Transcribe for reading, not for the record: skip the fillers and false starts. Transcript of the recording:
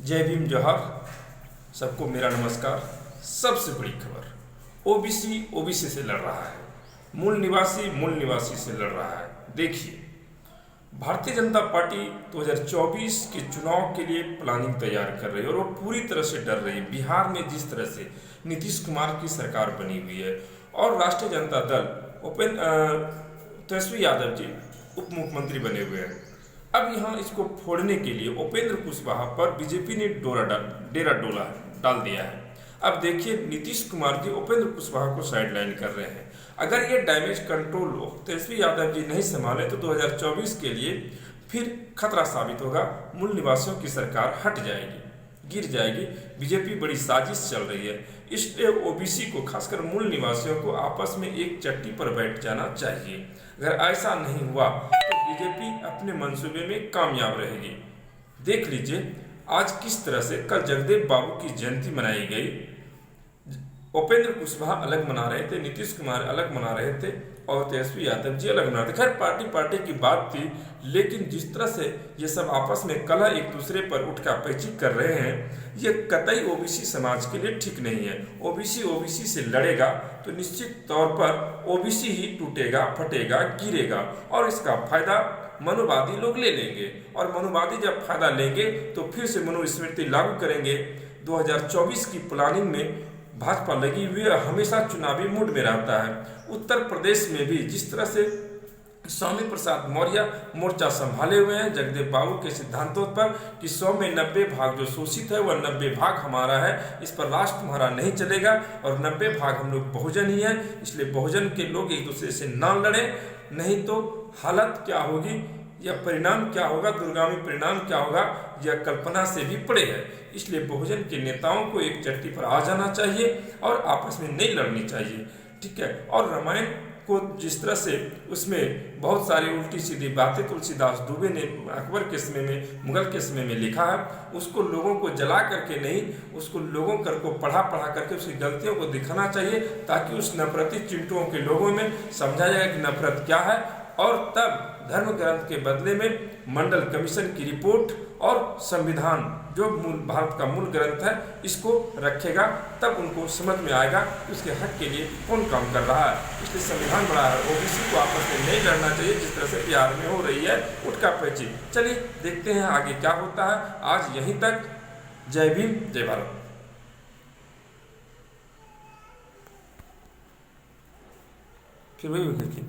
जय भीम जोहार। सबको मेरा नमस्कार। सबसे बड़ी खबर, ओबीसी ओबीसी से लड़ रहा है, मूल निवासी से लड़ रहा है। देखिए, भारतीय जनता पार्टी 2024 के चुनाव के लिए प्लानिंग तैयार कर रही है और वो पूरी तरह से डर रही है। बिहार में जिस तरह से नीतीश कुमार की सरकार बनी हुई है और राष्ट्रीय जनता दल तेजस्वी यादव जी उप मुख्यमंत्री बने हुए हैं। अब यहाँ इसको फोड़ने के लिए उपेंद्र कुशवाहा पर बीजेपी ने डेरा डाल दिया है। अब देखिए, नीतीश कुमार जी उपेंद्र कुशवाहा को साइडलाइन कर रहे हैं। अगर ये डैमेज कंट्रोल तेजस्वी यादव जी नहीं संभाले तो 2024 के लिए फिर खतरा साबित होगा। मूल निवासियों की सरकार हट जाएगी, गिर जाएगी। बीजेपी बड़ी साजिश चल रही है, इसलिए ओबीसी को, खासकर मूल निवासियों को आपस में एक चट्टी पर बैठ जाना चाहिए। अगर ऐसा नहीं हुआ तो बीजेपी अपने मंसूबे में कामयाब रहेगी। देख लीजिए आज किस तरह से कल जगदेव बाबू की जयंती मनाई गई। उपेंद्र कुशवाहा अलग मना रहे थे, नीतीश कुमार अलग मना रहे थे और तेजस्वी यादव जी अलग मना रहे थे। खैर, पार्टी की बात थी, लेकिन जिस तरह से ये सब आपस में कलह एक दूसरे पर उठका पैचिक कर रहे हैं, ये कतई ओबीसी समाज के लिए ठीक नहीं है। ओबीसी से लड़ेगा तो निश्चित तौर पर ओबीसी ही टूटेगा, फटेगा, गिरेगा और इसका फायदा मनुवादी लोग ले लेंगे। और मनुवादी जब फायदा लेंगे तो फिर से मनुस्मृति लागू करेंगे। 2024 की प्लानिंग में भाजपा लगी हुई है, हमेशा चुनावी मूड में रहता है। उत्तर प्रदेश में भी जिस तरह से स्वामी प्रसाद मौर्य मोर्चा संभाले हुए हैं जगदेव बाबू के सिद्धांतों पर कि 100 में 90 भाग जो शोषित है वह 90 भाग हमारा है, इस पर राष्ट्र हमारा नहीं चलेगा और 90 भाग हम लोग बहुजन ही है, इसलिए बहुजन के लोग एक दूसरे से ना लड़े, नहीं तो हालत क्या होगी या परिणाम क्या होगा, दूरगामी परिणाम क्या होगा, यह कल्पना से भी परे है। इसलिए बहुजन के नेताओं को एक चट्टी पर आ जाना चाहिए और आपस में नहीं लड़नी चाहिए, ठीक है। और रामायण को जिस तरह से उसमें बहुत सारी उल्टी सीधी बातें तुलसीदास दुबे ने अकबर के समय में, मुगल के समय में लिखा है, उसको लोगों को जला करके नहीं, उसको लोगों को पढ़ा करके उसकी गलतियों को दिखाना चाहिए, ताकि उस नफरती चिंटुओं के लोगों में समझा जाए कि नफरत क्या है। और तब धर्म ग्रंथ के बदले में मंडल कमीशन की रिपोर्ट और संविधान, जो भारत का मूल ग्रंथ है, इसको रखेगा, तब उनको समझ में आएगा कि उसके हक के लिए कौन काम कर रहा है। इसलिए संविधान बड़ा है, ओबीसी को आपस में नहीं लड़ना चाहिए जिस तरह से बिहार में हो रही है उठका पैची। चलिए देखते हैं आगे क्या होता है। आज यहीं तक। जय भीम, जय भारत। फिर वही देखिए।